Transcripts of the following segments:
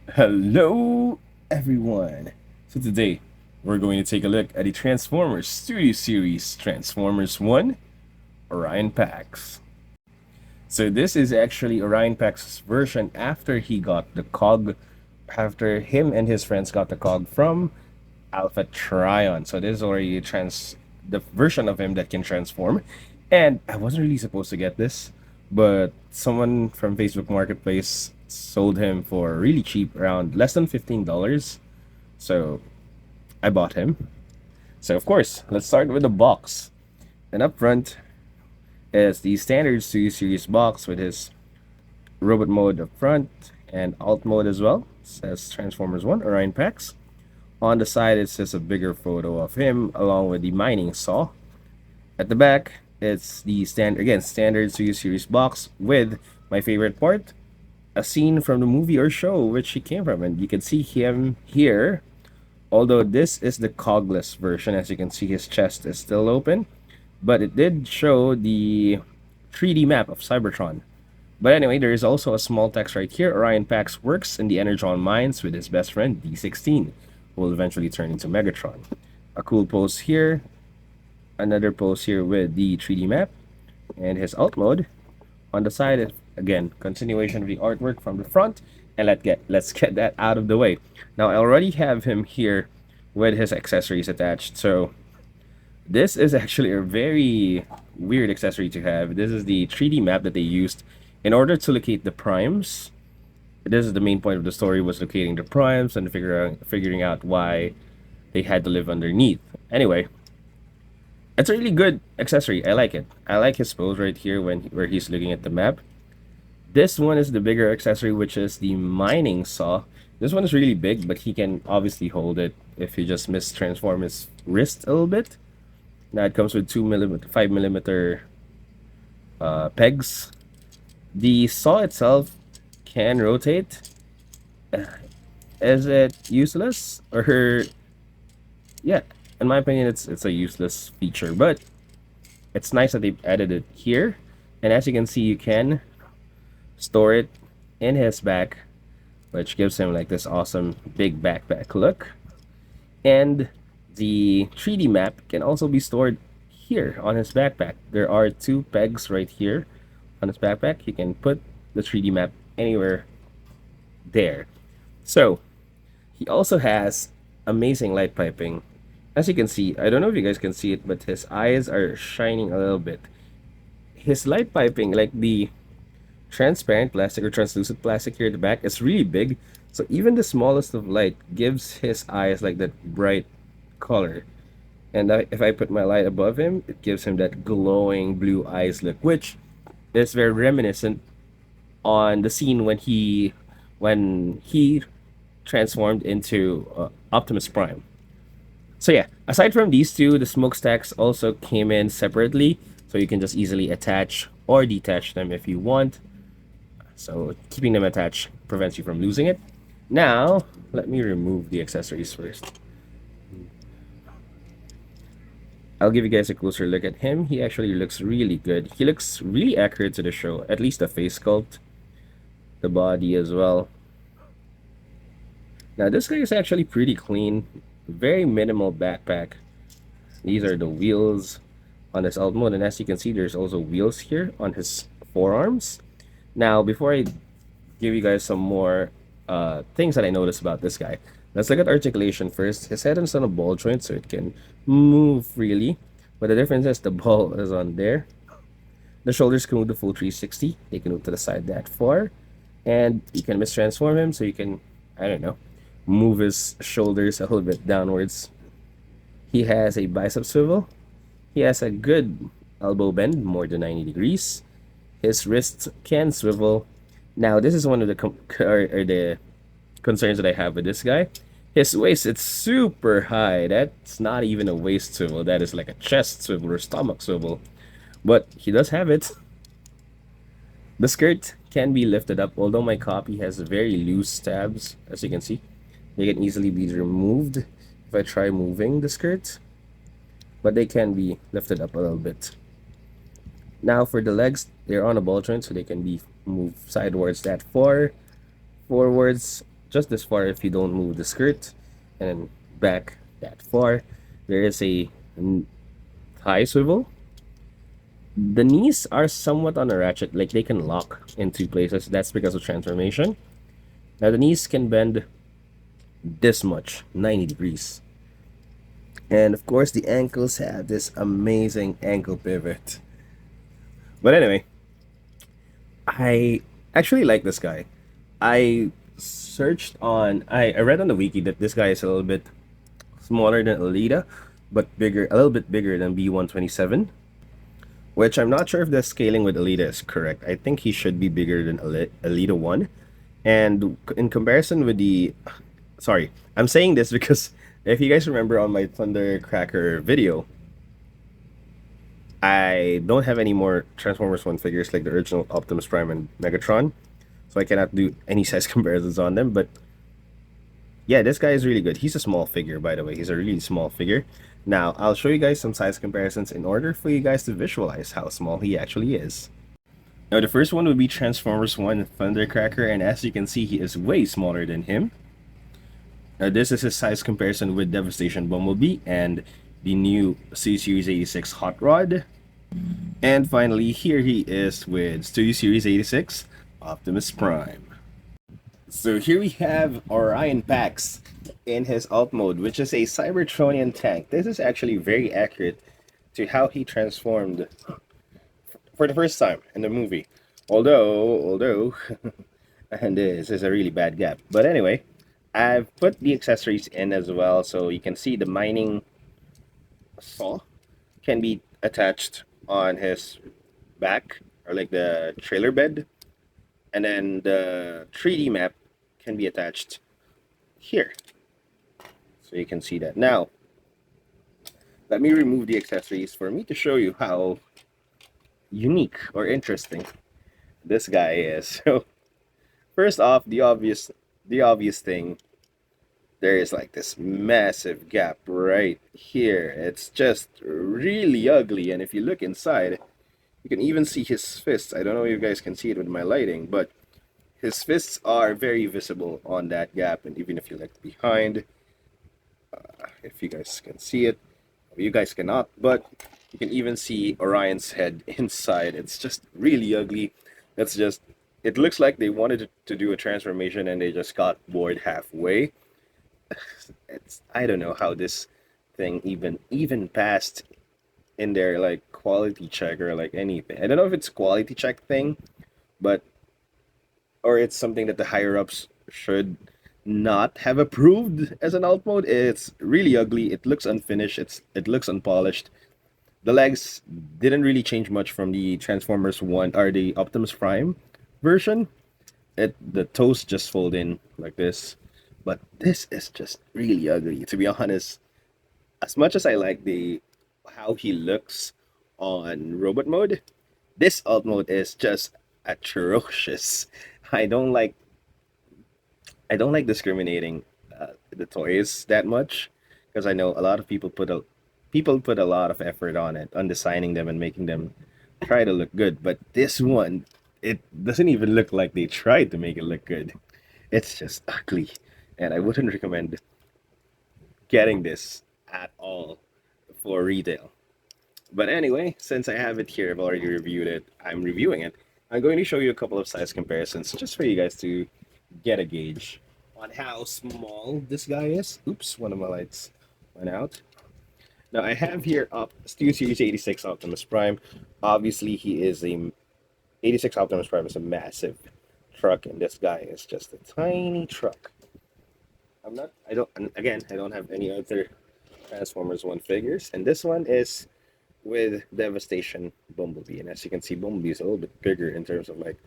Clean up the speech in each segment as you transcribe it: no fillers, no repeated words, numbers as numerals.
Hello, everyone. So today we're going to take a look at the Transformers Studio Series Transformers 1 Orion Pax. So this is actually Orion Pax's version after he got the cog, after him and his friends got the cog from Alpha Trion. So this is already the version of him that can transform. And I wasn't really supposed to get this, but someone from Facebook Marketplace sold him for really cheap, around less than $15. So I bought him. So of course, let's start with the box. And up front is the standard Studio Series box with his robot mode up front and alt mode as well. It says Transformers 1 Orion Pax. On the side, it says a bigger photo of him along with the mining saw. At the back, it's the standard Studio Series box with my favorite part, a scene from the movie or show which he came from, and you can see him here. Although this is the cogless version, as you can see, his chest is still open, but it did show the 3D map of Cybertron. But anyway, there is also a small text right here. Orion Pax works in the Energon mines with his best friend D16, who will eventually turn into Megatron. A cool pose here, another pose here with the 3D map, and his alt mode. On the side, again, continuation of the artwork from the front, and let's get that out of the way. Now I already have him here with his accessories attached, so this is actually a very weird accessory to have. This is the 3D map that they used in order to locate the primes. This is the main point of the story, was locating the primes and figuring out why they had to live underneath. Anyway, it's a really good accessory. I like it. I like his pose right here where he's looking at the map. This one is the bigger accessory, which is the mining saw. This one is really big, but he can obviously hold it if he just mistransform his wrist a little bit. Now it comes with 2mm, 5mm pegs. The saw itself can rotate. Is it useless? Or yeah, in my opinion, it's a useless feature, but it's nice that they've added it here. And as you can see, you can store it in his back, which gives him like this awesome big backpack look. And the 3D map can also be stored here on his backpack. There are two pegs right here on his backpack. You can put the 3D map anywhere there. So he also has amazing light piping. As you can see, I don't know if you guys can see it, but his eyes are shining a little bit. His light piping, like the transparent plastic or translucent plastic here at the back, is really big. So even the smallest of light gives his eyes like that bright color. And if I put my light above him, it gives him that glowing blue eyes look, which is very reminiscent on the scene when he transformed into Optimus Prime. So yeah, aside from these two, the smokestacks also came in separately, so you can just easily attach or detach them if you want. So keeping them attached prevents you from losing it. Now, let me remove the accessories first. I'll give you guys a closer look at him. He actually looks really good. He looks really accurate to the show, at least the face sculpt, the body as well. Now this guy is actually pretty clean, very minimal backpack. These are the wheels on his alt mode, and as you can see, there's also wheels here on his forearms. Now, before I give you guys some more things that I noticed about this guy, let's look at articulation first. His head is on a ball joint, so it can move freely. But the difference is the ball is on there. The shoulders can move the full 360. They can move to the side that far. And you can mistransform him, so you can, I don't know, move his shoulders a little bit downwards. He has a bicep swivel. He has a good elbow bend, more than 90 degrees. His wrists can swivel. Now, this is one of the concerns that I have with this guy. His waist, it's super high. That's not even a waist swivel. That is like a chest swivel or stomach swivel. But he does have it. The skirt can be lifted up, although my copy has very loose tabs, as you can see. They can easily be removed if I try moving the skirt, but they can be lifted up a little bit. Now for the legs, they're on a ball joint, so they can be moved sidewards that far, forwards just this far if you don't move the skirt, and then back that far. There is a thigh swivel. The knees are somewhat on a ratchet, like they can lock in two places. That's because of transformation. Now the knees can bend this much, 90 degrees. And of course, the ankles have this amazing ankle pivot. But anyway, I actually like this guy. I read on the wiki that this guy is a little bit smaller than Alita, but bigger, a little bit bigger than B127, which I'm not sure if the scaling with Alita is correct. I think he should be bigger than Alita 1. And in comparison with the, sorry, I'm saying this because if you guys remember on my Thundercracker video, I don't have any more Transformers 1 figures like the original Optimus Prime and Megatron, so I cannot do any size comparisons on them. But yeah, this guy is really good. He's a small figure, by the way. He's a really small figure. Now, I'll show you guys some size comparisons in order for you guys to visualize how small he actually is. Now, the first one would be Transformers 1 Thundercracker, and as you can see, he is way smaller than him. Now, this is his size comparison with Devastation Bumblebee and the new C-Series 86 Hot Rod. And finally, here he is with Studio Series 86 Optimus Prime. So here we have Orion Pax in his alt mode, which is a Cybertronian tank. This is actually very accurate to how he transformed for the first time in the movie. Although, and this is a really bad gap. But anyway, I've put the accessories in as well, so you can see the mining saw can be attached on his back, or like the trailer bed, and then the 3D map can be attached here, so you can see that. Now let me remove the accessories for me to show you how unique or interesting this guy is. So first off, the obvious thing, there is like this massive gap right here. It's just really ugly, and if you look inside, you can even see his fists. I don't know if you guys can see it with my lighting, but his fists are very visible on that gap. And even if you look behind, if you guys can see it, you guys cannot, but you can even see Orion's head inside. It's just really ugly. That's just, it looks like they wanted to do a transformation and they just got bored halfway. I don't know how this thing even passed in their like quality check or like anything. I don't know if it's quality check thing, but or it's something that the higher ups should not have approved as an alt mode. It's really ugly. It looks unfinished. It looks unpolished. The legs didn't really change much from the Transformers 1 or the Optimus Prime version. The toes just fold in like this. But this is just really ugly, to be honest. As much as I like how he looks on robot mode, this alt mode is just atrocious. I don't like discriminating the toys that much, because I know a lot of people put a lot of effort on it, on designing them and making them try to look good. But this one, it doesn't even look like they tried to make it look good. It's just ugly, and I wouldn't recommend getting this at all for retail. But anyway, since I have it here, I've already reviewed it, I'm reviewing it. I'm going to show you a couple of size comparisons just for you guys to get a gauge on how small this guy is. Oops, one of my lights went out. Now I have here up Studio Series 86 Optimus Prime. Obviously, he is a 86 Optimus Prime is a massive truck, and this guy is just a tiny truck. I don't have any other Transformers 1 figures, and this one is with Devastation Bumblebee, and as you can see, Bumblebee is a little bit bigger in terms of like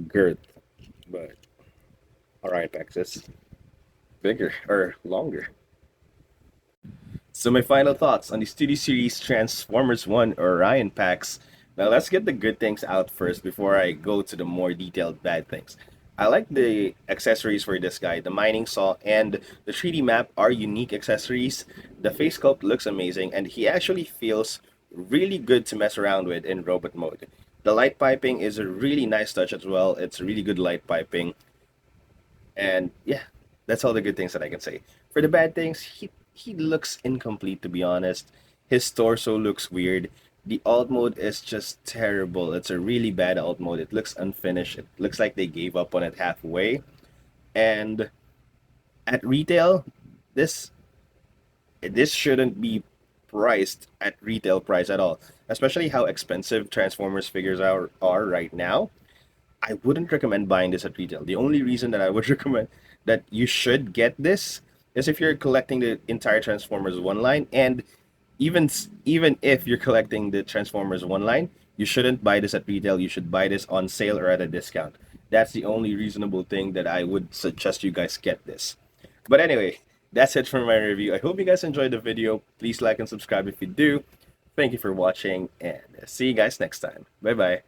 girth, but Orion Pax is bigger or longer. So my final thoughts on the Studio Series Transformers 1 Orion Pax. Now let's get the good things out first before I go to the more detailed bad things. I like the accessories for this guy. The mining saw and the 3D map are unique accessories. The face sculpt looks amazing, and he actually feels really good to mess around with in robot mode. The light piping is a really nice touch as well. It's really good light piping. And yeah, That's all the good things that I can say. For the bad things, he looks incomplete, to be honest. His torso looks weird. The alt mode is just terrible. It's a really bad alt mode. It looks unfinished. It looks like they gave up on it halfway. And at retail, this this shouldn't be priced at retail price at all. Especially how expensive Transformers figures are right now. I wouldn't recommend buying this at retail. The only reason that I would recommend that you should get this is if you're collecting the entire Transformers one line, and even if you're collecting the Transformers one line, you shouldn't buy this at retail. You should buy this on sale or at a discount. That's the only reasonable thing that I would suggest you guys get this. But anyway, that's it for my review. I hope you guys enjoyed the video. Please like and subscribe if you do. Thank you for watching, and see you guys next time. Bye bye.